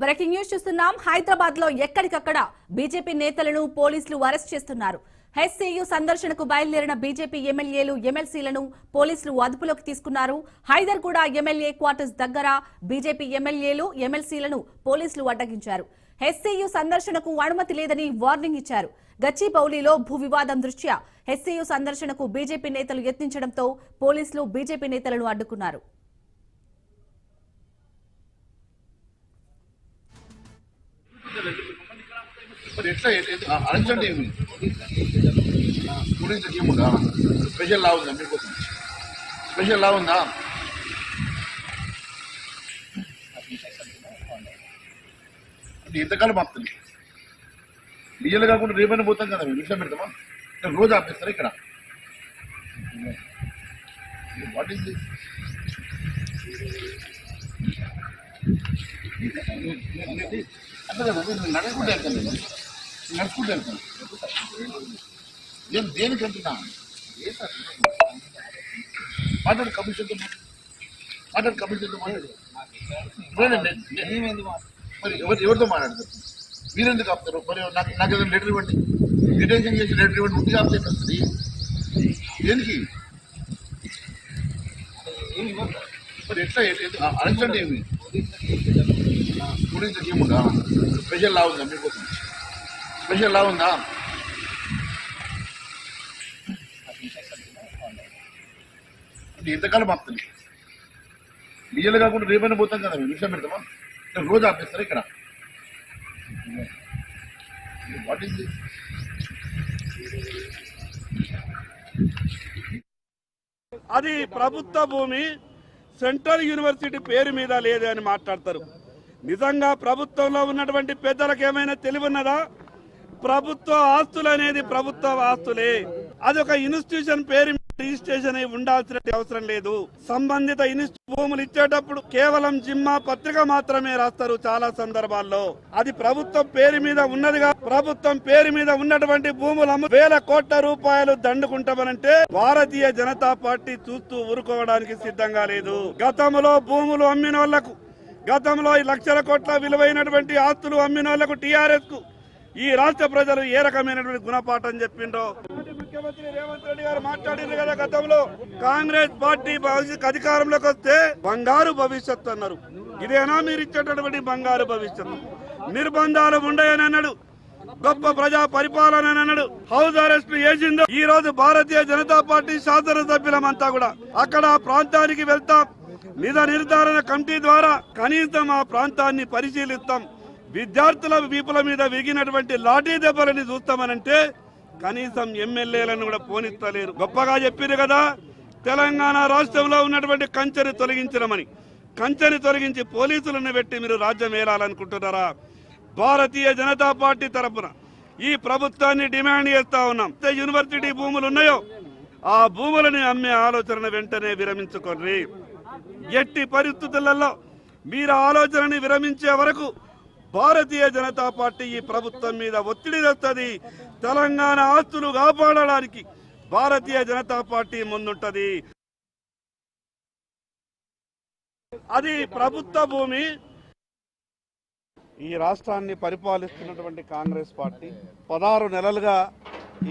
Breaking news చూస్తున్నాం. హైదరాబాద్ లో ఎక్కడికక్కడ బీజేపీ నేతలను పోలీసులు అరెస్ట్ చేస్తున్నారు. హెచ్సీయూ సందర్శనకు బయలుదేరిన బీజేపీ ఎమ్మెల్యేలు ఎమ్మెల్సీలను పోలీసులు అదుపులోకి తీసుకున్నారు. హైదర్గూడ ఎమ్మెల్యే క్వార్టర్స్ దగ్గర బీజేపీ ఎమ్మెల్యేలు ఎమ్మెల్సీలను పోలీసులు అడ్డగించారు. హెచ్సీయూ సందర్శనకు అనుమతి లేదని వార్నింగ్ ఇచ్చారు. గచ్చిబౌలిలో భూ వివాదం దృష్ట్యా హెచ్సీయూ సందర్శనకు బీజేపీ నేతలు యత్నించడంతో పోలీసులు బీజేపీ నేతలను అడ్డుకున్నారు. స్పెషల్ లా ఉందా మీకోసం? స్పెషల్ లా ఉందా? ఎంతకాలం ఆపుతుంది? డీజిల్ కాకుండా రేపైనా పోతాం కదా, మేము విషయం పెడతామా? రోజు ఆపేస్తారా ఇక్కడ? What is this? అంతే కదా, నడుచుకుంటూ వెళ్తాను, నడుచుకుంటూ వెళ్తాను. నేను దేనికి వెళ్తున్నా? మాట్లాడు కమిషన్తో, మాట్లాడు కమిషన్తో మాట్లాడు. మరి ఎవరితో మాట్లాడతారు? మీరెందుకు ఆపుతారు? మరి నాకు ఏదైనా లెటర్ ఇవ్వండి, డిటెన్షన్ చేసి లెటర్ ఇవ్వండి. ఉండి ఆప్షన్ వస్తుంది దేనికి? మరి ఎట్లా అరెస్ట్ ఏమి? పోలీసు ఏముందా? స్పెషల్ లా ఉందా మీకోసం? స్పెషల్ లా ఉందా? ఎంతకాలం ఆపుతుంది? డీజిల్ కాకుండా రేపైనా పోతాం కదా, మేము విషయం పెడతామా? రోజు ఆపేస్తారా ఇక్కడ? What is this? అది ప్రభుత్వ భూమి, సెంట్రల్ యూనివర్సిటీ పేరు మీద లేదు అని మాట్లాడతారు. నిజంగా ప్రభుత్వంలో ఉన్నటువంటి పెద్దలకు ఏమైనా తెలివిన్నదా? ప్రభుత్వ ఆస్తులు అనేది ప్రభుత్వ ఆస్తులే. అది ఒక ఇన్స్టిట్యూషన్ పేరు రిజిస్ట్రేషన్ అయి ఉండాల్సిన అవసరం లేదు. సంబంధిత భూములు ఇచ్చేటప్పుడు కేవలం జిమ్మా పత్రిక మాత్రమే రాస్తారు చాలా సందర్భాల్లో. అది ప్రభుత్వం పేరు మీద ఉన్నదిగా, ప్రభుత్వం పేరు మీద ఉన్నటువంటి భూములు వేల కోట్ల రూపాయలు దండుకుంటామనంటే భారతీయ జనతా పార్టీ చూస్తూ ఊరుకోవడానికి సిద్ధంగా లేదు. గతంలో భూములు అమ్మిన వాళ్లకు, గతంలో లక్షల కోట్ల విలువైనటువంటి ఆస్తులు అమ్మిన వాళ్లకు టీఆర్ఎస్ కు ఈ రాష్ట్ర ప్రజలు ఏ రకమైనటువంటి గుణపాఠం చెప్పిండ్రో ముఖ్యమంత్రి రేవంత్ రెడ్డి గారు మాట్లాడింది కదా. గతంలో కాంగ్రెస్ పార్టీ అధికారంలోకి వస్తే బంగారు భవిష్యత్తు అన్నారు. ఇదేనా మీరు ఇచ్చేటటువంటి బంగారు భవిష్యత్తు? నిర్బంధాలు ఉండయని అన్నాడు, గొప్ప ప్రజా పరిపాలన అన్నాడు. హౌస్ అరెస్ట్ చేసిందో ఈ రోజు భారతీయ జనతా పార్టీ శాసనసభ్యులమంతా కూడా అక్కడ ఆ ప్రాంతానికి వెళ్తాం, నిధ నిర్ధారణ కమిటీ ద్వారా కనీసం ఆ ప్రాంతాన్ని పరిశీలిస్తాం, విద్యార్థుల వీపుల మీద విగినటువంటి లాఠీ దెబ్బలని చూస్తామనంటే కనీసం ఎమ్మెల్యేలను కూడా పోనిస్తలేరు. గొప్పగా చెప్పారు కదా, తెలంగాణ రాష్ట్రంలో ఉన్నటువంటి కంచెని తొలగించడమని. కంచెని తొలగించి పోలీసులను పెట్టి మీరు రాజ్యం ఏలాలనుకుంటున్నారా? భారతీయ జనతా పార్టీ తరఫున ఈ ప్రభుత్వాన్ని డిమాండ్ చేస్తా ఉన్నాం. యూనివర్సిటీ భూములు ఉన్నాయో ఆ భూములని అమ్మే ఆలోచన వెంటనే విరమించుకోండి. ఎట్టి పరిస్థితులలో మీరు ఆలోచనని విరమించే వరకు భారతీయ జనతా పార్టీ ఈ ప్రభుత్వం మీద ఒత్తిడి తెస్తుంది. తెలంగాణ ఆస్తులు కాపాడడానికి భారతీయ జనతా పార్టీ ముందుంటది. అది ప్రభుత్వ భూమి. ఈ రాష్ట్రాన్ని పరిపాలిస్తున్నటువంటి కాంగ్రెస్ పార్టీ 16 నెలలుగా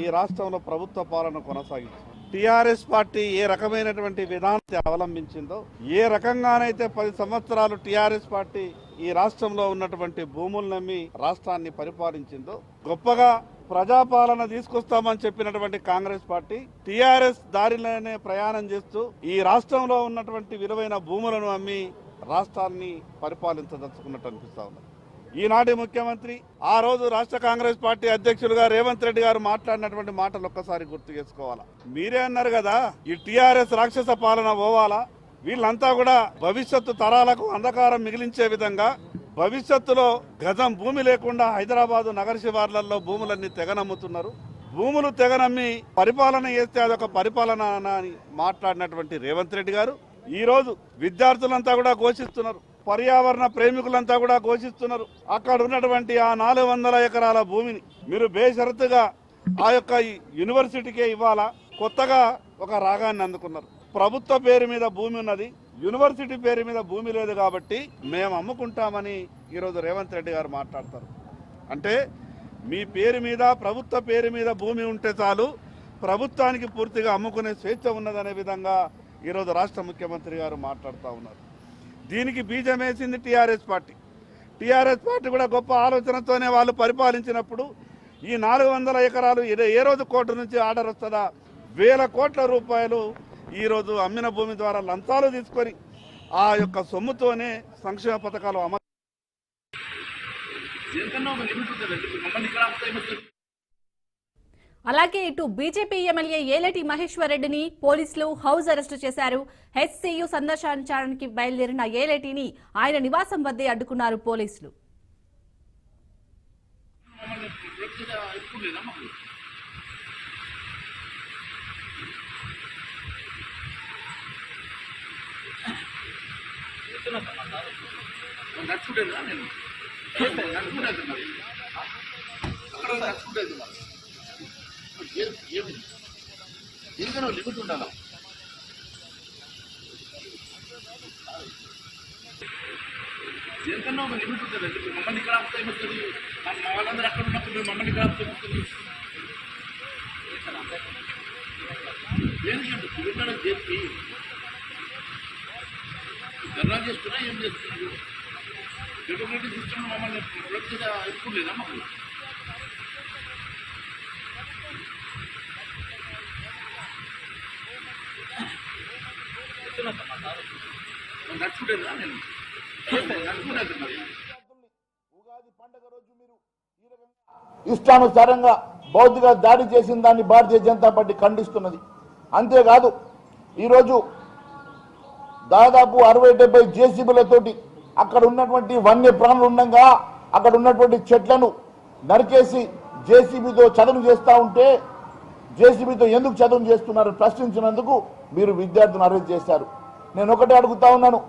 ఈ రాష్ట్రంలో ప్రభుత్వ పాలన కొనసాగించింది. టీఆర్ఎస్ పార్టీ ఏ రకమైనటువంటి విధానాన్ని అవలంబించిందో, ఏ రకంగానైతే 10 సంవత్సరాలు టీఆర్ఎస్ పార్టీ ఈ రాష్ట్రంలో ఉన్నటువంటి భూములు నమ్మి రాష్ట్రాన్ని పరిపాలించిందో, గొప్పగా ప్రజాపాలన తీసుకొస్తామని చెప్పినటువంటి కాంగ్రెస్ పార్టీ టీఆర్ఎస్ దారిలోనే ప్రయాణం చేస్తూ ఈ రాష్ట్రంలో ఉన్నటువంటి విలువైన భూములను అమ్మి రాష్ట్రాన్ని పరిపాలించదలుచుకున్నట్టు అనిపిస్తా ఉంది. ఈనాటి ముఖ్యమంత్రి ఆ రోజు రాష్ట్ర కాంగ్రెస్ పార్టీ అధ్యక్షులుగా రేవంత్ రెడ్డి గారు మాట్లాడినటువంటి మాటలు ఒక్కసారి గుర్తు చేసుకోవాలా. మీరే అన్నారు కదా, ఈ టీఆర్ఎస్ రాక్షస పాలన పోవాలా, వీళ్ళంతా కూడా భవిష్యత్తు తరాలకు అంధకారం మిగిలించే విధంగా భవిష్యత్తులో గజం భూమి లేకుండా హైదరాబాదు నగర శివార్లలో భూములన్నీ తెగనమ్ముతున్నారు. భూములు తెగనమ్మి పరిపాలన చేస్తే అదొక పరిపాలన అని మాట్లాడినటువంటి రేవంత్ రెడ్డి గారు ఈ రోజు విద్యార్థులంతా కూడా ఘోషిస్తున్నారు, పర్యావరణ ప్రేమికులంతా కూడా ఘోషిస్తున్నారు. అక్కడ ఉన్నటువంటి ఆ 400 ఎకరాల భూమిని మీరు బేషరతుగా ఆ యొక్క యూనివర్సిటీకే ఇవ్వాలా. కొత్తగా ఒక రాగాన్ని అందుకున్నారు. ప్రభుత్వ పేరు మీద భూమి ఉన్నది, యూనివర్సిటీ పేరు మీద భూమి లేదు కాబట్టి మేము అమ్ముకుంటామని ఈరోజు రేవంత్ రెడ్డి గారు మాట్లాడతారు. అంటే మీ పేరు మీద, ప్రభుత్వ పేరు మీద భూమి ఉంటే చాలు, ప్రభుత్వానికి పూర్తిగా అమ్ముకునే స్వేచ్ఛ ఉన్నదనే విధంగా ఈరోజు రాష్ట్ర ముఖ్యమంత్రి గారు మాట్లాడుతూ ఉన్నారు. దీనికి బీజం వేసింది టీఆర్ఎస్ పార్టీ. టీఆర్ఎస్ పార్టీ కూడా గొప్ప ఆలోచనతోనే వాళ్ళు పరిపాలించినప్పుడు ఈ 400 ఎకరాలు ఏ రోజు కోర్టు నుంచి ఆర్డర్ వస్తుందా, 1000 కోట్ల రూపాయలు ఈరోజు అమ్మిన భూమి ద్వారా లంచాలు తీసుకొని ఆ యొక్క సొమ్ముతోనే సంక్షేమ పథకాలు అమలు. అలాగే ఇటు బీజేపీ ఎమ్మెల్యే ఏలేటి మహేశ్వర్ రెడ్డిని పోలీసులు హౌస్ అరెస్టు చేశారు. హెచ్సియు సందర్శించడానికి బయలుదేరిన ఏలేటిని ఆయన నివాసం వద్దే అడ్డుకున్నారు పోలీసులు. దీనికన్నా లిమిట్ ఉండాలా? దేనికన్నా ఒక లిమిట్ ఉంటుందండి. మమ్మల్ని ఇక్కడ ఆపుతాయి వస్తుంది, మా వాళ్ళందరూ అక్కడ ఉన్నప్పుడు మమ్మల్ని ఇక్కడ ఆపుతాయి వస్తుంది. దేనికి తిరుగుతాడ చెప్పి ధర్నా చేస్తున్నా ఏం చేస్తున్నారు? డెమోక్రటిక్ సిస్టమ్ మమ్మల్ని ప్రొడక్ట్ ఎక్కువ లేదా మాకు? నడుచుకుంటేదా నేను ఉగాది పండుగ రోజు మీరు ఇష్టానుసారంగా బౌద్ధిక దాడి చేసిన దాన్ని భారతీయ జనతా పార్టీ ఖండిస్తున్నది. అంతేకాదు ఈరోజు దాదాపు 60-70 జేసీబీలతోటి అక్కడ ఉన్నటువంటి వన్య ప్రాణులు ఉండగా అక్కడ ఉన్నటువంటి చెట్లను నరికేసి జేసీబీతో చదును చేస్తూ ఉంటే జేసీబీతో ఎందుకు చదును చేస్తున్నారు ప్రశ్నించినందుకు మీరు విద్యార్థులను అరెస్ట్ చేశారు. నేను ఒకటే అడుగుతా ఉన్నాను,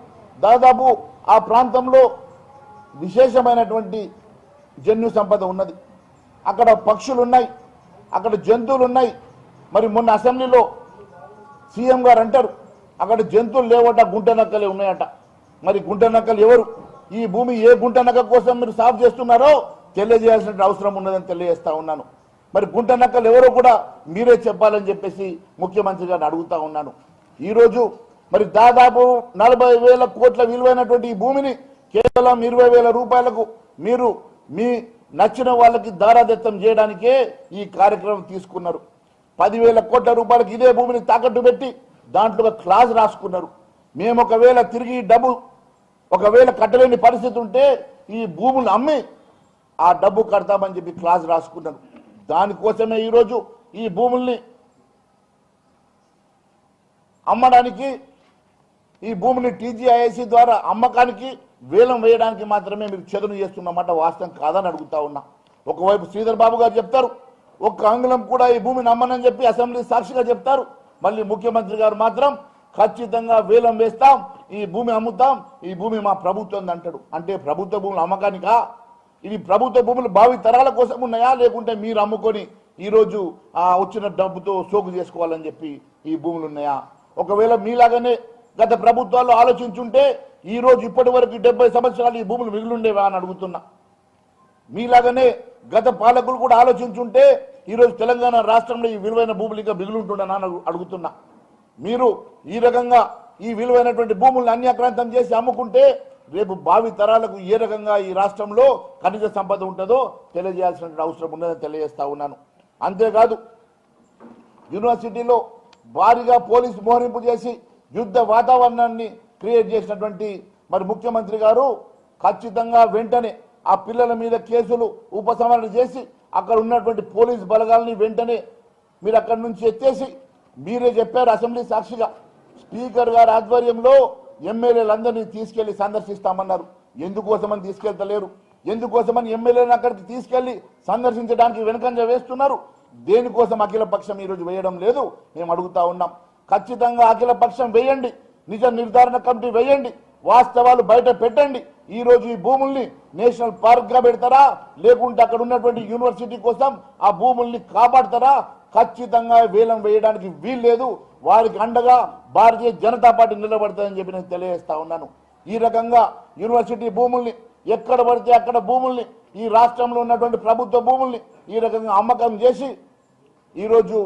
దాదాపు ఆ ప్రాంతంలో విశేషమైనటువంటి జన్యు సంపద ఉన్నది, అక్కడ పక్షులు ఉన్నాయి, అక్కడ జంతువులు ఉన్నాయి. మరి మొన్న అసెంబ్లీలో సీఎం గారు అంటారు అక్కడ జంతువులు లేవట, గుంట నక్కలే ఉన్నాయట. మరి గుంట నక్కలు ఎవరు? ఈ భూమి ఏ గుంట నక్క కోసం మీరు సాఫ్ చేస్తున్నారో తెలియజేయాల్సిన అవసరం ఉన్నదని తెలియజేస్తా ఉన్నాను. మరి గుంట నక్కలు ఎవరో కూడా మీరే చెప్పాలని చెప్పేసి ముఖ్యమంత్రి గారిని అడుగుతా ఉన్నాను. ఈరోజు మరి దాదాపు 40,000 కోట్ల విలువైనటువంటి ఈ భూమిని కేవలం 20,000 రూపాయలకు మీరు మీ నచ్చిన వాళ్ళకి దారాదత్తం చేయడానికే ఈ కార్యక్రమం తీసుకున్నారు. 10,000 కోట్ల రూపాయలకు ఇదే భూమిని తాకట్టు పెట్టి దాంట్లో ఒక క్లాజ్ రాసుకున్నారు. మేము ఒకవేళ తిరిగి డబ్బు ఒకవేళ కట్టలేని పరిస్థితి ఉంటే ఈ భూములు అమ్మి ఆ డబ్బు కడతామని చెప్పి క్లాజ్ రాసుకున్నారు. దానికోసమే ఈరోజు ఈ భూముల్ని అమ్మడానికి, ఈ భూమిని టీజీఐఐసి ద్వారా అమ్మకానికి వేలం వేయడానికి మాత్రమే మీరు చదును చేస్తున్నమాట వాస్తవం కాదని అడుగుతా ఉన్నా. ఒకవైపు శ్రీధర్ బాబు గారు చెప్తారు, ఒక్క అంగుళం కూడా ఈ భూమిని అమ్మనని చెప్పి అసెంబ్లీ సాక్షిగా చెప్తారు. మళ్ళీ ముఖ్యమంత్రి గారు మాత్రం ఖచ్చితంగా వేలం వేస్తాం, ఈ భూమి అమ్ముతాం, ఈ భూమి మా ప్రభుత్వం అంటాడు. అంటే ప్రభుత్వ భూములు అమ్మకానికా? ఇది ప్రభుత్వ భూములు భావి తరాల కోసం ఉన్నాయా, లేకుంటే మీరు అమ్ముకొని ఈరోజు వచ్చిన డబ్బుతో సోకు చేసుకోవాలని చెప్పి ఈ భూములు ఉన్నాయా? ఒకవేళ మీలాగానే గత ప్రభుత్వాలు ఆలోచించుంటే ఈరోజు ఇప్పటి వరకు 70 సంవత్సరాలు ఈ భూములు మిగిలిండేవా అని అడుగుతున్నా. మీలాగానే గత పాలకులు కూడా ఆలోచించుంటే ఈరోజు తెలంగాణ రాష్ట్రంలో ఈ విలువైన భూములు ఇంకా మిగిలింటుండనా అని అడుగుతున్నా. మీరు ఈ రకంగా ఈ విలువైనటువంటి భూములను అన్యాక్రాంతం చేసి అమ్ముకుంటే రేపు భావి తరాలకు ఏ రకంగా ఈ రాష్ట్రంలో ఖనిజ సంపద ఉంటుందో తెలియజేయాల్సిన అవసరం ఉన్నదని తెలియజేస్తా ఉన్నాను. అంతేకాదు యూనివర్సిటీలో భారీగా పోలీసు మోహరింపు చేసి యుద్ధ వాతావరణాన్ని క్రియేట్ చేసినటువంటి మరి ముఖ్యమంత్రి గారు ఖచ్చితంగా వెంటనే ఆ పిల్లల మీద కేసులు ఉపసంహరణ చేసి అక్కడ ఉన్నటువంటి పోలీసు బలగాలని వెంటనే మీరు అక్కడి నుంచి ఎత్తేసి, మీరే చెప్పారు అసెంబ్లీ సాక్షిగా స్పీకర్ గారి ఆధ్వర్యంలో ఎమ్మెల్యేలందరినీ తీసుకెళ్లి సందర్శిస్తామన్నారు. ఎందుకోసమని తీసుకెళ్తలేరు? ఎందుకోసమని ఎమ్మెల్యేలను అక్కడికి తీసుకెళ్లి సందర్శించడానికి వెనుకంజ వేస్తున్నారు? దేనికోసం అఖిల పక్షం ఈరోజు వేయడం లేదు మేము అడుగుతా ఉన్నాం. ఖచ్చితంగా అఖిల పక్షం వేయండి, నిజ నిర్ధారణ కమిటీ వేయండి, వాస్తవాలు బయట పెట్టండి. ఈ రోజు ఈ భూముల్ని నేషనల్ పార్క్ గా పెడతారా, లేకుంటే అక్కడ ఉన్నటువంటి యూనివర్సిటీ కోసం ఆ భూముల్ని కాపాడతారా? ఖచ్చితంగా వేలం వేయడానికి వీల్లేదు. వారికి అండగా భారతీయ జనతా పార్టీ నిలబడతాదని చెప్పి నేను తెలియజేస్తా ఉన్నాను. ఈ రకంగా యూనివర్సిటీ భూముల్ని ఎక్కడ పడితే అక్కడ భూముల్ని ఈ రాష్ట్రంలో ఉన్నటువంటి ప్రభుత్వ భూముల్ని ఈ రకంగా అమ్మకం చేసి ఈరోజు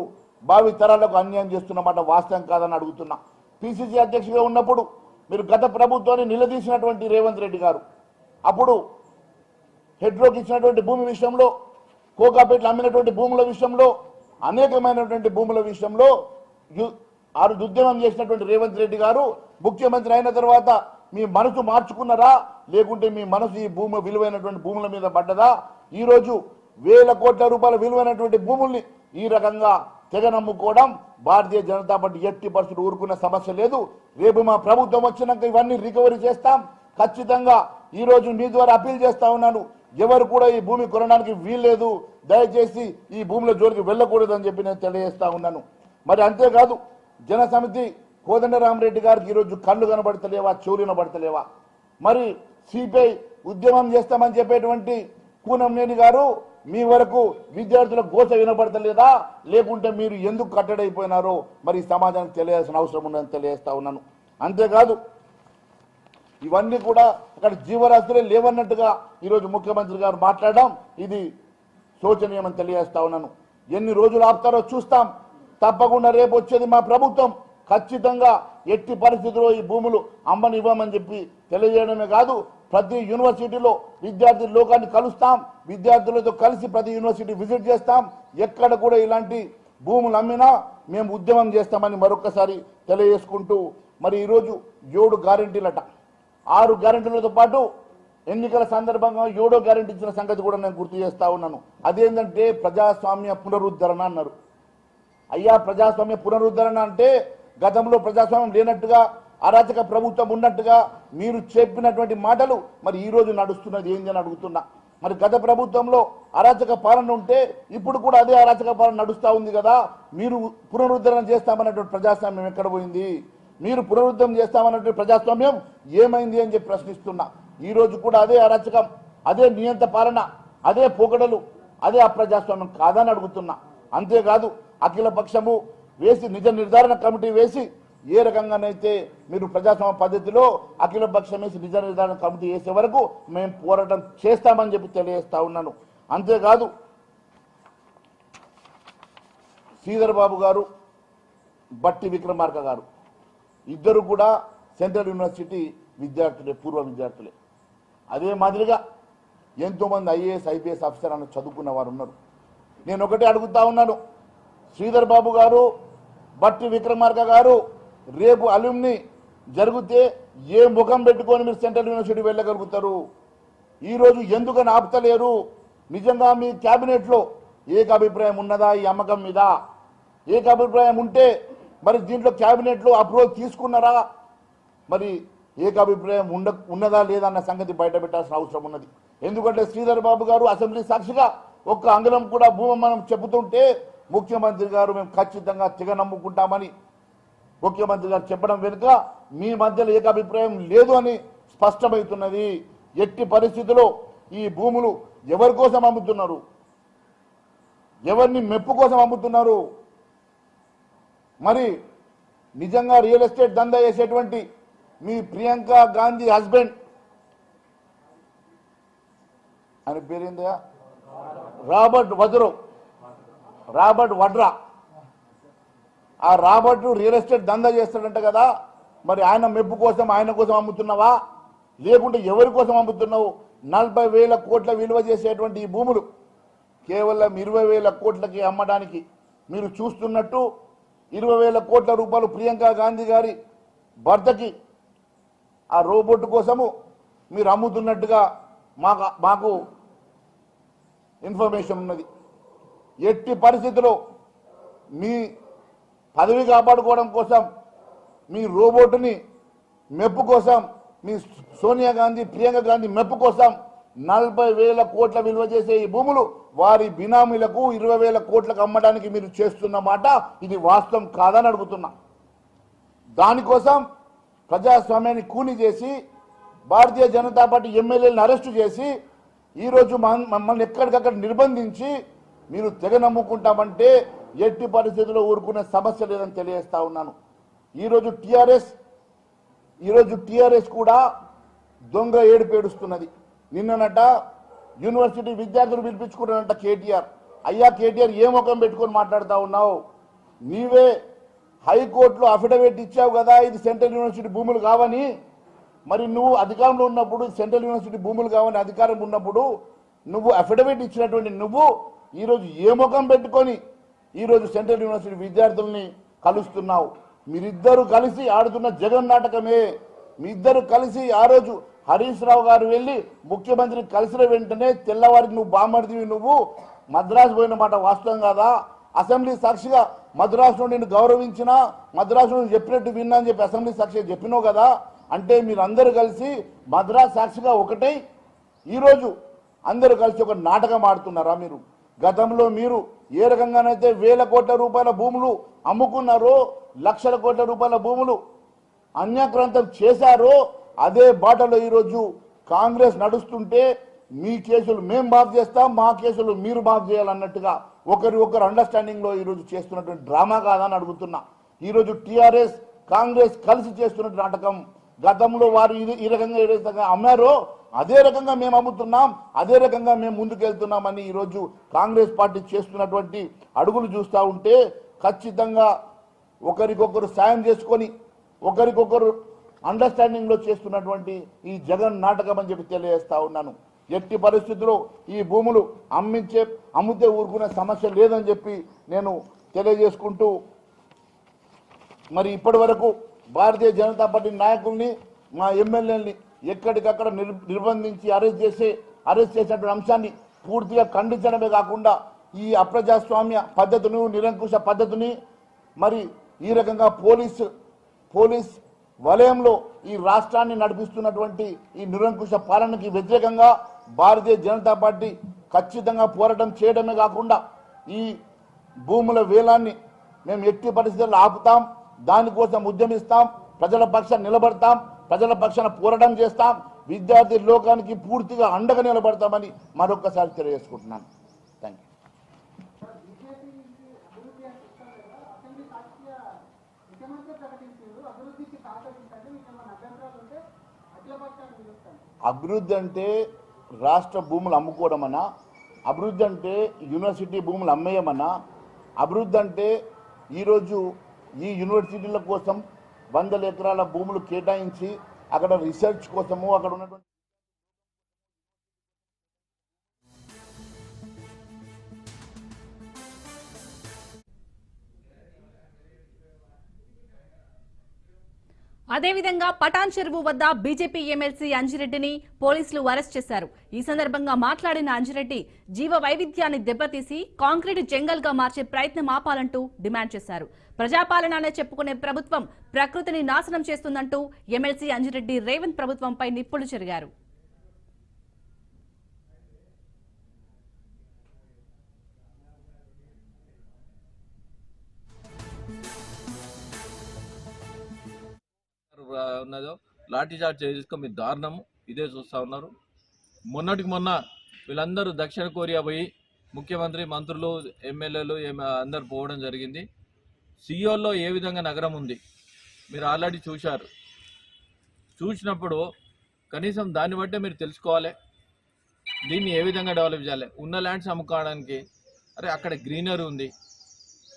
భావి తరాలకు అన్యాయం చేస్తున్నమాట వాస్తవం కాదని అడుగుతున్నా. పిసిసి అధ్యక్షుడిగా ఉన్నప్పుడు మీరు గత ప్రభుత్వాన్ని నిలదీసినటువంటి రేవంత్ రెడ్డి గారు అప్పుడు హెడ్రోకి ఇచ్చినటువంటి భూమి విషయంలో, కోకాపేటలో అమ్మినటువంటి భూముల విషయంలో, అనేకమైనటువంటి భూముల విషయంలో ఉద్యమం చేసినటువంటి రేవంత్ రెడ్డి గారు ముఖ్యమంత్రి అయిన తర్వాత మీ మనసు మార్చుకున్నారా, లేకుంటే మీ మనసు ఈ భూమి విలువైనటువంటి భూముల మీద పడ్డదా? ఈరోజు వేల కోట్ల రూపాయల విలువైనటువంటి భూముల్ని ఈ రకంగా తెగ నమ్ముకోవడం భారతీయ జనతా పార్టీ ఎట్టి పరిస్థితులు ఊరుకున్న సమస్య లేదు. రేపు మా ప్రభుత్వం వచ్చినాక ఇవన్నీ రికవరీ చేస్తాం. ఖచ్చితంగా ఈరోజు మీ ద్వారా అప్పీల్ చేస్తా ఉన్నాను, ఎవరు కూడా ఈ భూమి కొనడానికి వీల్లేదు, దయచేసి ఈ భూముల జోలికి వెళ్ళకూడదని చెప్పి నేను తెలియజేస్తా ఉన్నాను. మరి అంతేకాదు జనసమితి కోదండరామరెడ్డి గారికి ఈరోజు కళ్ళు కనబడతలేవా, చెవులు కనబడతలేవా? మరి సిపిఐ ఉద్యమం చేస్తామని చెప్పేటువంటి కూనంనేని గారు మీ వరకు విద్యార్థుల గోస వినబడతలేదా, లేకుంటే మీరు ఎందుకు కట్టడైపోయినారో మరి సమాజానికి తెలియాల్సిన అవసరం ఉందని తెలియజేస్తా ఉన్నాను. అంతేకాదు ఇవన్నీ కూడా అక్కడ జీవరాశులే లేవన్నట్టుగా ఈరోజు ముఖ్యమంత్రి గారు మాట్లాడడం ఇది శోచనీయమని తెలియజేస్తా ఉన్నాను. ఎన్ని రోజులు ఆపుతారో చూస్తాం. తప్పకుండా రేపు వచ్చేది మా ప్రభుత్వం. ఖచ్చితంగా ఎట్టి పరిస్థితుల్లో ఈ భూములు అమ్మనివ్వమని చెప్పి తెలియజేయడమే కాదు, ప్రతి యూనివర్సిటీలో విద్యార్థి లోకాన్ని కలుస్తాం, విద్యార్థులతో కలిసి ప్రతి యూనివర్సిటీ విజిట్ చేస్తాం. ఎక్కడ కూడా ఇలాంటి భూములు అమ్మినా మేము ఉద్యమం చేస్తామని మరొకసారి తెలియజేసుకుంటూ, మరి ఈరోజు 7 గ్యారెంటీలట, 6 గ్యారెంటీలతో పాటు ఎన్నికల సందర్భంగా 7వ గ్యారెంటీ ఇచ్చిన సంగతి కూడా నేను గుర్తు చేస్తా ఉన్నాను. అదేంటంటే ప్రజాస్వామ్య పునరుద్ధరణ అన్నారు. అయ్యా, ప్రజాస్వామ్య పునరుద్ధరణ అంటే గతంలో ప్రజాస్వామ్యం లేనట్టుగా, అరాచక ప్రభుత్వం ఉన్నట్టుగా మీరు చెప్పినటువంటి మాటలు మరి ఈ రోజు నడుస్తున్నది ఏంది అని అడుగుతున్నా. మరి గత ప్రభుత్వంలో అరాచక పాలన ఉంటే ఇప్పుడు కూడా అదే అరాచక పాలన నడుస్తూ ఉంది కదా. మీరు పునరుద్ధరణ చేస్తామన్నటువంటి ప్రజాస్వామ్యం ఎక్కడ పోయింది? మీరు పునరుద్ధరణ చేస్తామన్నటువంటి ప్రజాస్వామ్యం ఏమైంది అని చెప్పి ప్రశ్నిస్తున్నా. ఈ రోజు కూడా అదే అరాచకం, అదే నియంత పాలన, అదే పోకడలు, అదే అప్రజాస్వామ్యం కాదని అడుగుతున్నా. అంతేకాదు అఖిల పక్షము వేసి నిజ నిర్ధారణ కమిటీ వేసి ఏ రకంగానైతే మీరు ప్రజాస్వామ్య పద్ధతిలో అఖిల పక్షం వేసి నిజ నిర్ధారణ కమిటీ వేసే వరకు మేము పోరాటం చేస్తామని చెప్పి తెలియజేస్తా ఉన్నాను. అంతేకాదు శ్రీధర్ బాబు గారు, బట్టి విక్రమార్క గారు ఇద్దరు కూడా సెంట్రల్ యూనివర్సిటీ విద్యార్థులే, పూర్వ విద్యార్థులే. అదే మాదిరిగా ఎంతోమంది ఐఏఎస్ ఐపీఎస్ ఆఫీసర్ అని చదువుకున్న వారు ఉన్నారు. నేను ఒకటే అడుగుతా ఉన్నాను, శ్రీధర్ బాబు గారు, బట్టి విక్రమార్క గారు రేపు అల్యూమ్ని జరిగితే ఏ ముఖం పెట్టుకొని మీరు సెంట్రల్ యూనివర్సిటీ వెళ్ళగలుగుతారు? ఈరోజు ఎందుకని ఆపుతలేరు? నిజంగా మీ క్యాబినెట్లో ఏకాభిప్రాయం ఉన్నదా ఈ అమ్మకం మీద? ఏకాభిప్రాయం ఉంటే మరి దీంట్లో క్యాబినెట్లో అప్రూవల్ తీసుకున్నారా? మరి ఏకాభిప్రాయం ఉన్నదా లేదా అన్న సంగతి బయట పెట్టాల్సిన అవసరం ఉన్నది. ఎందుకంటే శ్రీధర్ బాబు గారు అసెంబ్లీ సాక్షిగా ఒక్క అంగుళం కూడా భూమి మనం చెబుతుంటే ముఖ్యమంత్రి గారు మేము ఖచ్చితంగా తెగ నమ్ముకుంటామని ముఖ్యమంత్రి గారు చెప్పడం వెనుక మీ మధ్యలో ఏకాభిప్రాయం లేదు అని స్పష్టమవుతున్నది. ఎట్టి పరిస్థితుల్లో ఈ భూములు ఎవరి కోసం అమ్ముతున్నారు? ఎవరిని మెప్పు కోసం అమ్ముతున్నారు? మరి నిజంగా రియల్ ఎస్టేట్ దందా చేసేటువంటి మీ ప్రియాంక గాంధీ హస్బెండ్ అని పేరేందా, రాబర్ట్ వడ్రా, ఆ రాబర్ట్ రియల్ ఎస్టేట్ దందా చేస్తాడంట కదా. మరి ఆయన మెప్పు కోసం, ఆయన కోసం అమ్ముతున్నావా, లేకుంటే ఎవరి కోసం అమ్ముతున్నావు? 40,000 కోట్ల విలువ చేసేటువంటి ఈ భూములు కేవలం 20,000 కోట్లకి అమ్మడానికి మీరు చూస్తున్నట్టు 20,000 కోట్ల రూపాయలు ప్రియాంక గాంధీ గారి భర్తకి ఆ రోబోట్ కోసము మీరు అమ్ముతున్నట్టుగా మాకు ఇన్ఫర్మేషన్ ఉన్నది. ఎట్టి పరిస్థితుల్లో మీ పదవి కాపాడుకోవడం కోసం, మీ రోబోట్ని మెప్పు కోసం, మీ సోనియా గాంధీ, ప్రియాంక గాంధీ మెప్పు కోసం 40,000 కోట్ల విలువ చేసే ఈ భూములు వారి బినామీలకు 20,000 కోట్లకు అమ్మడానికి మీరు చేస్తున్న మాట ఇది వాస్తవం కాదని అడుగుతున్నా. దానికోసం ప్రజాస్వామ్యాన్ని కూని చేసి భారతీయ జనతా పార్టీ ఎమ్మెల్యేలను అరెస్టు చేసి ఈరోజు మమ్మల్ని ఎక్కడికక్కడ నిర్బంధించి మీరు తెగ నమ్ముకుంటామంటే ఎట్టి పరిస్థితుల్లో ఊరుకునే సమస్య లేదని తెలియజేస్తా ఉన్నాను. ఈరోజు టీఆర్ఎస్ కూడా దొంగ ఏడుపేడుస్తున్నది. నిన్ననట యూనివర్సిటీ విద్యార్థులు పిలిపించుకున్నారంట కేటీఆర్. అయ్యా కేటీఆర్ ఏ ముఖం పెట్టుకొని మాట్లాడుతూ ఉన్నావు? నీవే హైకోర్టులో అఫిడవిట్ ఇచ్చావు కదా ఇది సెంట్రల్ యూనివర్సిటీ భూములు కావని. మరి నువ్వు అధికారంలో ఉన్నప్పుడు సెంట్రల్ యూనివర్సిటీ భూములు కావని అధికారం ఉన్నప్పుడు నువ్వు అఫిడవిట్ ఇచ్చినటువంటి నువ్వు ఈరోజు ఏ ముఖం పెట్టుకొని ఈరోజు సెంట్రల్ యూనివర్సిటీ విద్యార్థుల్ని కలుస్తున్నావు? మీరిద్దరూ కలిసి ఆడుతున్న జగన్ నాటకమే. మీ ఇద్దరు కలిసి ఆ రోజు హరీష్ రావు గారు వెళ్ళి ముఖ్యమంత్రిని కలిసిన వెంటనే తెల్లవారికి నువ్వు బామ్మర్దివి, నువ్వు మద్రాసు పోయిన మాట వాస్తవం కాదా? అసెంబ్లీ సాక్షిగా మద్రాసు నుండి నేను గౌరవించినా మద్రాసు నుండి చెప్పినట్టు విన్నా అని చెప్పి అసెంబ్లీ సాక్షిగా చెప్పినావు కదా. అంటే మీరందరూ కలిసి మద్రాసు సాక్షిగా ఒకటై ఈరోజు అందరూ కలిసి ఒక నాటకం ఆడుతున్నారా? మీరు గతంలో మీరు ఏ రకంగానైతే వేల కోట్ల రూపాయల భూములు అమ్ముకున్నారో, లక్షల కోట్ల రూపాయల భూములు అన్యాక్రాంతం చేశారో అదే బాటలో ఈరోజు కాంగ్రెస్ నడుస్తుంటే మీ కేసులు మేము మాఫ్ చేస్తాం, మా కేసులు మీరు మాఫ్ చేయాలన్నట్టుగా ఒకరి అండర్స్టాండింగ్ లో ఈరోజు చేస్తున్నటువంటి డ్రామా కాదని అడుగుతున్నా. ఈరోజు టీఆర్ఎస్ కాంగ్రెస్ కలిసి చేస్తున్న నాటకం. గతంలో వారు ఈ రకంగా ఏ రకంగా అమ్మారో అదే రకంగా మేము అమ్ముతున్నాం, అదే రకంగా మేము ముందుకెళ్తున్నామని ఈరోజు కాంగ్రెస్ పార్టీ చేస్తున్నటువంటి అడుగులు చూస్తూ ఉంటే ఖచ్చితంగా ఒకరికొకరు సాయం చేసుకొని ఒకరికొకరు అండర్స్టాండింగ్ లో చేస్తున్నటువంటి ఈ జగన్ నాటకం అని చెప్పి తెలియజేస్తా ఉన్నాను. ఎట్టి పరిస్థితుల్లో ఈ భూములు అమ్మితే ఊరుకునే సమస్య లేదని చెప్పి నేను తెలియజేసుకుంటూ, మరి ఇప్పటి వరకు భారతీయ జనతా పార్టీ నాయకుల్ని మా ఎమ్మెల్యేలని ఎక్కడికక్కడ నిర్బంధించి అరెస్ట్ చేసినటువంటి అంశాన్ని పూర్తిగా ఖండించడమే కాకుండా ఈ అప్రజాస్వామ్య పద్ధతిని, నిరంకుశ పద్ధతిని, మరి ఈ రకంగా పోలీస్ వలయంలో ఈ రాష్ట్రాన్ని నడిపిస్తున్నటువంటి ఈ నిరంకుశ పాలనకి వ్యతిరేకంగా భారతీయ జనతా పార్టీ ఖచ్చితంగా పోరాటం చేయడమే కాకుండా ఈ భూముల వేలాన్ని మేము ఎట్టి పరిస్థితుల్లో ఆపుతాం, దానికోసం ఉద్యమిస్తాం, ప్రజల పక్షాన నిలబడతాం, ప్రజల పక్షాన పోరాటం చేస్తాం, విద్యార్థి లోకానికి పూర్తిగా అండగా నిలబడతామని మరొకసారి తెలియజేసుకుంటున్నాను. Thank you. అభివృద్ధి అంటే రాష్ట్ర భూములు అమ్ముకోవడమన్నా, అభివృద్ధి అంటే యూనివర్సిటీ భూములు అమ్మేయమన్నా, అభివృద్ధి అంటే ఈరోజు ఈ యూనివర్సిటీల కోసం 100 ఎకరాల భూములు కేటాయించి అక్కడ రీసెర్చ్ కోసము అక్కడ ఉన్నటువంటి అదేవిధంగా పటాన్ చెరువు వద్ద బీజేపీ ఎమ్మెల్సీ అంజిరెడ్డిని పోలీసులు అరెస్ట్ చేశారు. ఈ సందర్భంగా మాట్లాడిన అంజిరెడ్డి జీవ వైవిధ్యాన్ని దెబ్బతీసి కాంక్రీట్ జంగల్ గా మార్చే ప్రయత్నం ఆపాలంటూ డిమాండ్ చేశారు. ప్రజాపాలన అనే చెప్పుకునే ప్రభుత్వం ప్రకృతిని నాశనం చేస్తుందంటూ ఎమ్మెల్సీ అంజిరెడ్డి రేవంత్ ప్రభుత్వంపై నిప్పులు చెరిగారు. ఉన్నదో లాఠీ చార్జ్ చేసుకొని మీరు దారుణము ఇదే చూస్తూ ఉన్నారు. మొన్నటికి మొన్న వీళ్ళందరూ దక్షిణ కొరియా పోయి ముఖ్యమంత్రి, మంత్రులు, ఎమ్మెల్యేలు అందరు పోవడం జరిగింది. సియోల్లో ఏ విధంగా నగరం ఉంది మీరు ఆల్రెడీ చూశారు. చూసినప్పుడు కనీసం దాన్ని బట్టే మీరు తెలుసుకోవాలి దీన్ని ఏ విధంగా డెవలప్ చేయాలి. ఉన్న ల్యాండ్స్ అమ్ముకోవడానికి అక్కడ గ్రీనరీ ఉంది,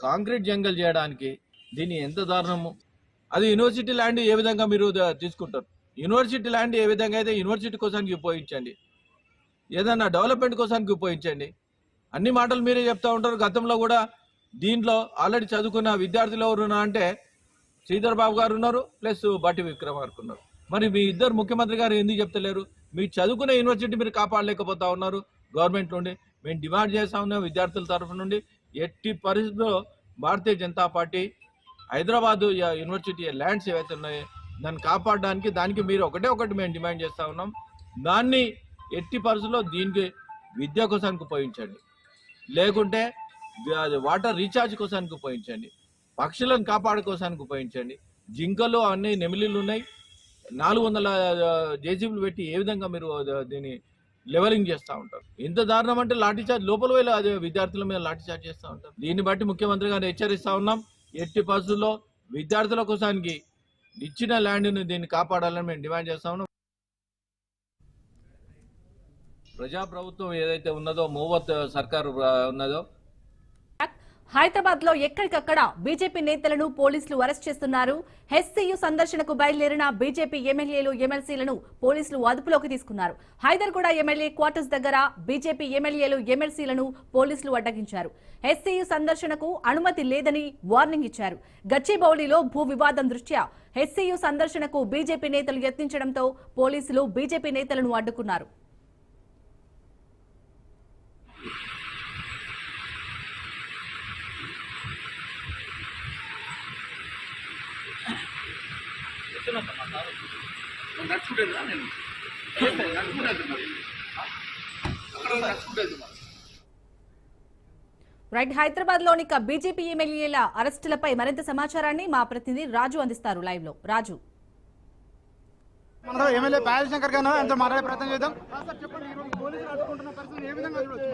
కాంక్రీట్ జంగల్ చేయడానికి దీన్ని ఎంత దారుణము. అది యూనివర్సిటీ ల్యాండ్ ఏ విధంగా మీరు తీసుకుంటారు? యూనివర్సిటీ ల్యాండ్ ఏ విధంగా అయితే యూనివర్సిటీ కోసానికి ఉపయోగించండి, ఏదన్నా డెవలప్మెంట్ కోసానికి ఉపయోగించండి. అన్ని మాటలు మీరే చెప్తా ఉంటారు. గతంలో కూడా దీంట్లో ఆల్రెడీ చదువుకున్న విద్యార్థులు ఎవరు అంటే శ్రీధర్ బాబు గారు ఉన్నారు, ప్లస్ బట్టి విక్రమార్క ఉన్నారు. మరి మీ ఇద్దరు ముఖ్యమంత్రి గారు ఎందుకు చెప్తలేరు? మీరు చదువుకున్న యూనివర్సిటీ మీరు కాపాడలేకపోతా ఉన్నారు. గవర్నమెంట్ నుండి మేము డిమాండ్ చేస్తా ఉన్నాం విద్యార్థుల తరఫు నుండి, ఎట్టి పరిస్థితుల్లో భారతీయ జనతా పార్టీ హైదరాబాద్ యూనివర్సిటీ ల్యాండ్స్ ఏవైతే ఉన్నాయో దాన్ని కాపాడడానికి దానికి మీరు ఒకటి మేము డిమాండ్ చేస్తూ ఉన్నాం. దాన్ని ఎట్టి పరిస్థితుల్లో దీనికి విద్య కోసానికి ఉపయోగించండి, లేకుంటే వాటర్ రీఛార్జ్ కోసానికి ఉపయోగించండి, పక్షులను కాపాడుకోసానికి ఉపయోగించండి. జింకలు అన్ని నెమిలీలు ఉన్నాయి, 400 జేసీబీలు పెట్టి ఏ విధంగా మీరు దీన్ని లెవెలింగ్ చేస్తూ ఉంటారు. ఎంత దారుణం అంటే లాఠీ చార్జ్ లోపల వెళ్ళి అదే విద్యార్థుల మీద లాఠీ చార్జ్ చేస్తూ ఉంటారు. దీన్ని బట్టి ముఖ్యమంత్రి గారిని హెచ్చరిస్తూ ఉన్నాం. ఎట్టి పరిస్థితుల్లో విద్యార్థుల కోసానికి ఇచ్చిన ల్యాండ్ని దీన్ని కాపాడాలని మేము డిమాండ్ చేస్తా ఉన్నాం. ప్రజాప్రభుత్వం ఏదైతే ఉన్నదో మోవత్ సర్కారు ఉన్నదో హైదరాబాద్ లో ఎక్కడికక్కడ బీజేపీ నేతలను పోలీసులు అరెస్ట్ చేస్తున్నారు. హెచ్సీయూ సందర్శనకు బయలుదేరిన బీజేపీ ఎమ్మెల్యేలు ఎమ్మెల్సీలను పోలీసులు అదుపులోకి తీసుకున్నారు. హైదర్గూడ ఎమ్మెల్యే క్వార్టర్స్ దగ్గర బీజేపీ ఎమ్మెల్యేలు ఎమ్మెల్సీలను పోలీసులు అడ్డగించారు. హెచ్సీయూ సందర్శనకు అనుమతి లేదని వార్నింగ్ ఇచ్చారు. గచ్చిబౌలిలో భూ వివాదం దృష్ట్యా హెచ్సీయూ సందర్శనకు బీజేపీ నేతలు యత్నించడంతో పోలీసులు బీజేపీ నేతలను అడ్డుకున్నారు. రైట్, హైదరాబాద్ లోని బీజేపీ ఎమ్మెల్యేల అరెస్టులపై మరింత సమాచారాన్ని మా ప్రతినిధి రాజు అందిస్తారు లైవ్ లో. రాజు, మనతో ఎమ్మెల్యే పాయల్ శంకర్ గారు ఆయనతో మాట్లాడే ప్రయత్నం చేద్దాం.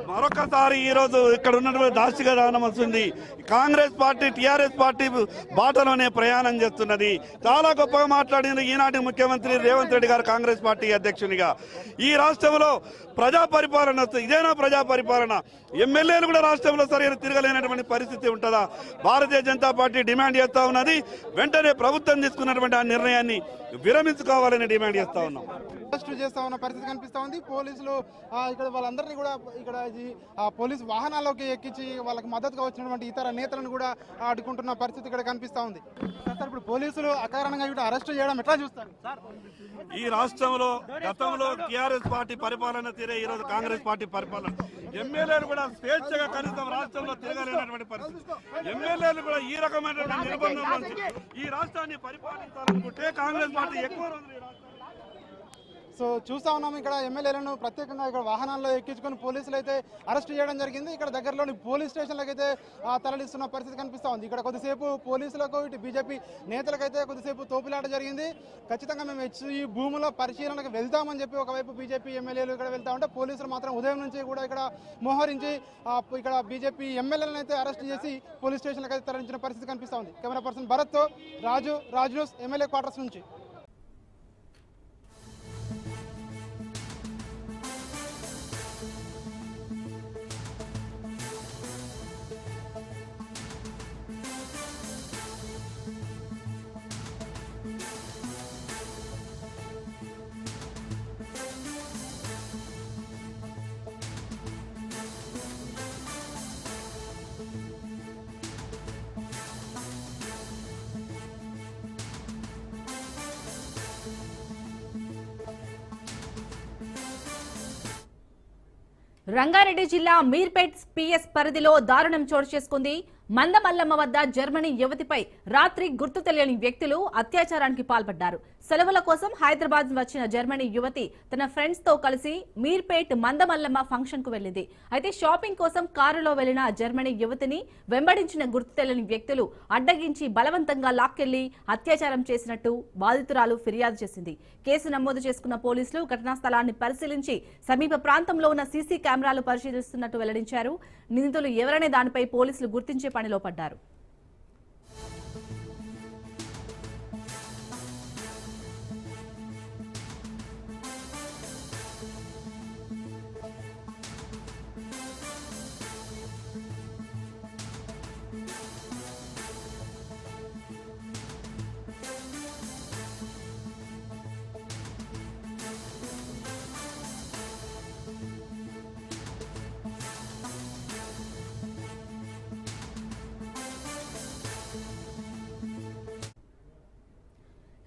మరొకసారి ఈ రోజు ఇక్కడ ఉన్నటువంటి దాష్టిక దానం వస్తుంది. కాంగ్రెస్ పార్టీ టీఆర్ఎస్ పార్టీ బాటలోనే ప్రయాణం చేస్తున్నది. చాలా గొప్పగా మాట్లాడిన ఈనాటి ముఖ్యమంత్రి రేవంత్ రెడ్డి గారు కాంగ్రెస్ పార్టీ అధ్యక్షునిగా ఈ రాష్ట్రంలో ప్రజా పరిపాలన ఇదేనా ప్రజా పరిపాలన? ఎమ్మెల్యేలు కూడా రాష్ట్రంలో సరైన తిరగలేనటువంటి పరిస్థితి ఉంటుందా? భారతీయ జనతా పార్టీ డిమాండ్ చేస్తా ఉన్నది. వెంటనే ప్రభుత్వం తీసుకున్నటువంటి ఆ నిర్ణయాన్ని విరమించుకోవాలని డిమాండ్ చేస్తా ఉన్నాం. అరెస్ట్ చేస్తా ఉన్న పరిస్థితి కనిపిస్తా ఉంది. పోలీసులు ఇక్కడ వాళ్ళందరినీ కూడా ఇక్కడ పోలీసు వాహనాల్లోకి ఎక్కించి వాళ్ళకి మద్దతుగా వచ్చినటువంటి ఇతర నేతలను కూడా అడ్డుకుంటున్న పరిస్థితి ఇక్కడ కనిపిస్తా ఉంది. సార్, ఇప్పుడు పోలీసులు అకారణంగా ఇక్కడ అరెస్ట్ చేయడం ఎట్లా చూస్తారు సార్? ఈ రాష్ట్రంలో గతంలో టీఆర్ఎస్ పార్టీ పరిపాలన తీరే ఈ రోజు కాంగ్రెస్ పార్టీ పరిపాలన. ఎమ్మెల్యేలు కూడా స్వేచ్ఛగా కనీసం రాష్ట్రంలో తిరగలేనటువంటి పరిస్థితి. ఎమ్మెల్యేలు కూడా ఈ రకమైనటువంటి నిర్బంధం నుంచి ఈ రాష్ట్రాన్ని పరిపాలించాలనుకుంటే కాంగ్రెస్ పార్టీ ఎక్కువ రోజులు సో చూస్తా ఉన్నాము ఇక్కడ ఎమ్మెల్యేలను ప్రత్యేకంగా ఇక్కడ వాహనాల్లో ఎక్కించుకొని పోలీసులు అయితే అరెస్ట్ చేయడం జరిగింది. ఇక్కడ దగ్గరలోని పోలీస్ స్టేషన్లకు అయితే తరలిస్తున్న పరిస్థితి కనిపిస్తా ఉంది. ఇక్కడ కొద్దిసేపు పోలీసులకు ఇటు బీజేపీ నేతలకైతే కొద్దిసేపు తోపులాట జరిగింది. ఖచ్చితంగా మేము ఈ భూముల పరిశీలనకు వెళ్తామని చెప్పి ఒకవైపు బీజేపీ ఎమ్మెల్యేలు ఇక్కడ వెళ్తా ఉంటే పోలీసులు మాత్రం ఉదయం నుంచి కూడా ఇక్కడ మోహరించి ఇక్కడ బీజేపీ ఎమ్మెల్యేలను అయితే అరెస్ట్ చేసి పోలీస్ స్టేషన్లకు అయితే తరలించిన పరిస్థితి కనిపిస్తా ఉంది. కెమెరా పర్సన్ భరత్తో రాజ్ న్యూస్ ఎమ్మెల్యే క్వార్టర్స్ నుంచి. రంగారెడ్డి జిల్లా మీర్పేట్ పిఎస్ పరిధిలో దారుణం చోటు చేసుకుంది. మందమల్లమ్మ వద్ద జర్మనీ యువతిపై రాత్రి గుర్తు తెలియని వ్యక్తులు అత్యాచారానికి పాల్పడ్డారు. సెలవుల కోసం హైదరాబాద్ వచ్చిన జర్మనీ యువతి తన ఫ్రెండ్స్ తో కలిసి మీర్పేట్ మందమల్లమ్మ ఫంక్షన్ కు వెళ్లింది. అయితే షాపింగ్ కోసం కారులో వెళ్లిన జర్మనీ యువతిని వెంబడించిన గుర్తు తెలియని వ్యక్తులు అడ్డగించి బలవంతంగా లాక్కెళ్లి అత్యాచారం చేసినట్టు బాధితురాలు ఫిర్యాదు చేసింది. కేసు నమోదు చేసుకున్న పోలీసులు ఘటనా స్థలాన్ని పరిశీలించి సమీప ప్రాంతంలో ఉన్న సీసీ కెమెరాలు పరిశీలిస్తున్నట్టు వెల్లడించారు. నిందితులు ఎవరనే దానిపై పోలీసులు గుర్తించే పనిలో పడ్డారు.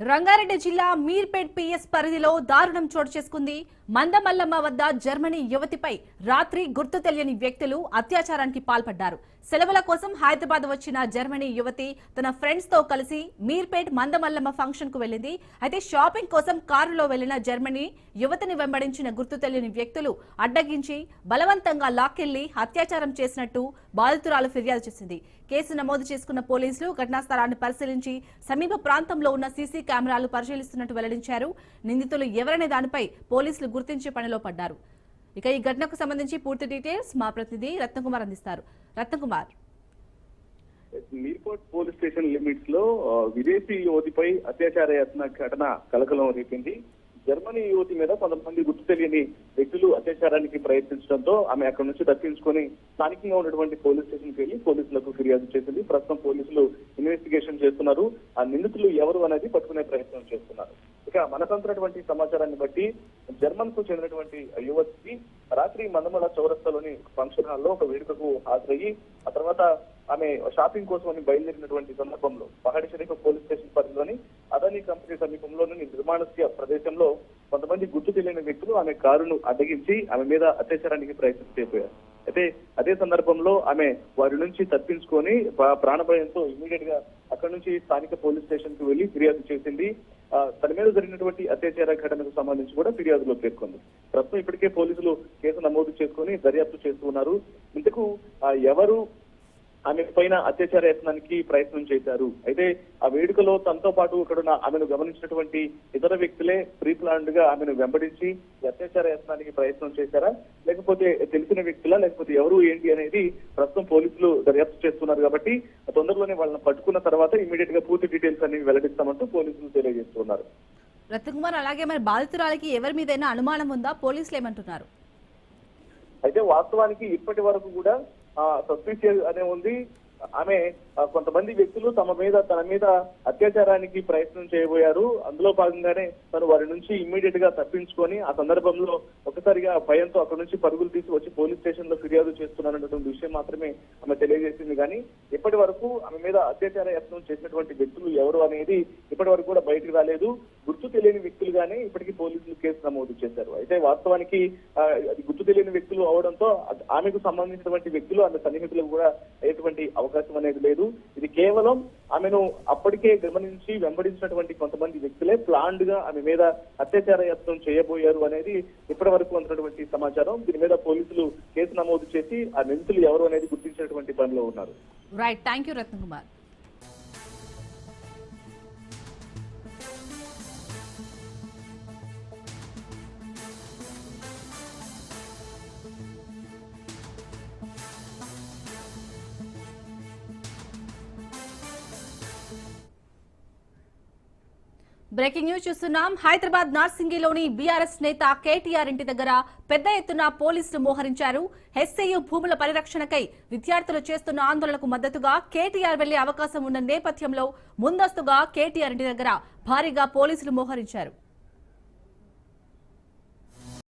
రంగారెడ్డి జిల్లా మీర్పేట్ పిఎస్ పరిధిలో దారుణం చోటు చేసుకుంది. మందమల్లమ్మ వద్ద జర్మనీ యువతిపై రాత్రి గుర్తు తెలియని వ్యక్తులు అత్యాచారానికి పాల్పడ్డారు. సెలవుల కోసం హైదరాబాద్ వచ్చిన జర్మనీ యువతి తన ఫ్రెండ్స్ తో కలిసి మీర్పేట్ మందమల్లమ్మ ఫంక్షన్ కు వెళ్లింది. అయితే షాపింగ్ కోసం కారులో వెళ్లిన జర్మనీ యువతిని వెంబడించిన గుర్తు తెలియని వ్యక్తులు అడ్డగించి బలవంతంగా లాక్కెళ్లి అత్యాచారం చేసినట్టు బాధితురాలు ఫిర్యాదు చేసింది. కేసు నమోదు చేసుకున్న పోలీసులు ఘటనా స్థలాన్ని పరిశీలించి సమీప ప్రాంతంలో ఉన్న సీసీ కెమెరాలు పరిశీలిస్తున్నట్టు వెల్లడించారు. నిందితులు ఎవరనే దానిపై పోలీసులు గుర్తించే పనిలో పడ్డారు. ఇక ఈ ఘటనకు సంబంధించి పూర్తి డీటెయిల్స్ మా ప్రతినిధి రత్నకుమార్ అందిస్తారు. Ratnakumar, Meerpet police station limits లో విదేశీ యువతిపై అత్యాచార యత్న ఘటన కలకలం రేపింది. జర్మనీ యువతి మీద కొంతమంది గుర్తు తెలియని వ్యక్తులు అత్యాచారానికి ప్రయత్నించడంతో ఆమె అక్కడి నుంచి తప్పించుకొని స్థానికంగా ఉన్నటువంటి పోలీస్ స్టేషన్కి వెళ్లి పోలీసులకు ఫిర్యాదు చేసింది. ప్రస్తుతం పోలీసులు ఇన్వెస్టిగేషన్ చేస్తున్నారు. ఆ నిందితులు ఎవరు అనేది పట్టుకునే ప్రయత్నం చేస్తున్నారు. ఇక మనకంతున్నటువంటి సమాచారాన్ని బట్టి జర్మన్ కు చెందినటువంటి యువతి రాత్రి మందమల చౌరస్తాలోని ఫంక్షన్ హాల్లో ఒక వేడుకకు హాజరయ్యి ఆ తర్వాత ఆమె షాపింగ్ కోసం అని బయలుదేరినటువంటి సందర్భంలో పహాడి షరీఫ్ పోలీస్ స్టేషన్ పరిధిలోని అదానీ కంపెనీ సమీపంలోని నిర్మాణస్య ప్రదేశంలో కొంతమంది గుర్తు తెలియని వ్యక్తులు ఆమె కారును అడ్డగించి ఆమె మీద అత్యాచారానికి ప్రయత్నం చేయబోయారు. అయితే అదే సందర్భంలో ఆమె వారి నుంచి తప్పించుకొని ప్రాణభయంతో ఇమీడియట్ గా అక్కడి నుంచి స్థానిక పోలీస్ స్టేషన్ కు వెళ్లి ఫిర్యాదు చేసింది. తన మీద జరిగినటువంటి అత్యాచార ఘటనకు సంబంధించి కూడా ఫిర్యాదులో పేర్కొంది. ప్రస్తుతం ఇప్పటికే పోలీసులు కేసు నమోదు చేసుకుని దర్యాప్తు చేస్తూ ఉన్నారు. ఇంతకు ఎవరు ఆమె పైన అత్యాచార యత్నానికి ప్రయత్నం చేశారు, అయితే ఆ వేడుకలో తనతో పాటు అక్కడ ఆమెను గమనించినటువంటి ఇతర వ్యక్తులే ప్రీ ప్లాన్డ్ గా ఆమెను వెంబడించి అత్యాచార యత్నానికి ప్రయత్నం చేశారా, లేకపోతే తెలిసిన వ్యక్తులా, లేకపోతే ఎవరు ఏంటి అనేది ప్రస్తుతం పోలీసులు దర్యాప్తు చేస్తున్నారు. కాబట్టి తొందరలోనే వాళ్ళని పట్టుకున్న తర్వాత ఇమీడియట్ గా పూర్తి డీటెయిల్స్ అన్ని వెల్లడిస్తామంటూ పోలీసులు తెలియజేస్తున్నారు. రత్నకుమార్, అలాగే మరి బాధితురాలికి ఎవరి మీదైనా అనుమానం ఉందా? పోలీసులు ఏమంటున్నారు? అయితే వాస్తవానికి ఇప్పటి వరకు కూడా సస్పిషియస్ అనే ఉంది. ఆమె కొంతమంది వ్యక్తులు తన మీద అత్యాచారానికి ప్రయత్నం చేయబోయారు. అందులో భాగంగానే తను వారి నుంచి ఇమ్మీడియట్ గా తప్పించుకొని ఆ సందర్భంలో ఒకసారిగా భయంతో అక్కడి నుంచి పరుగులు తీసి వచ్చి పోలీస్ స్టేషన్ లో ఫిర్యాదు చేస్తున్నారన్నటువంటి విషయం మాత్రమే ఆమె తెలియజేసింది. కానీ ఇప్పటి వరకు ఆమె మీద అత్యాచార యత్నం చేసినటువంటి వ్యక్తులు ఎవరు అనేది ఇప్పటి వరకు కూడా బయటకు రాలేదు. గుర్తు తెలియని వ్యక్తులుగానే ఇప్పటికీ పోలీసులు కేసు నమోదు చేశారు. అయితే వాస్తవానికి అది గుర్తు తెలియని వ్యక్తులు అవడంతో ఆమెకు సంబంధించినటువంటి వ్యక్తులు ఆమె సన్నిహితులకు కూడా ఎటువంటి అవకాశం అనేది లేదు. ఇది కేవలం ఆమెను అప్పటికే గమనించి వెంబడించినటువంటి కొంతమంది వ్యక్తులే ప్లాన్డ్ గా ఆమె మీద అత్యాచార యత్నం చేయబోయారు అనేది ఇప్పటి వరకు ఉన్నటువంటి సమాచారం. దీని మీద పోలీసులు కేసు నమోదు చేసి ఆ నిందితులు ఎవరు అనేది గుర్తించినటువంటి పనిలో ఉన్నారు. Right, thank you Ratnakumar. Breaking news చూస్తున్నాం. హైదరాబాద్ నార్సింగిలోని బీఆర్ఎస్ నేత కేటీఆర్ ఇంటి దగ్గర పెద్ద ఎత్తున పోలీసులు మోహరించారు. ఎస్ఐయు భూముల పరిరక్షణకై విద్యార్థులు చేస్తున్న ఆందోళనకు మద్దతుగా కేటీఆర్ వెళ్లే అవకాశం ఉన్న నేపథ్యంలో ముందస్తుగా కేటీఆర్ ఇంటి దగ్గర భారీగా పోలీసులు మోహరించారు.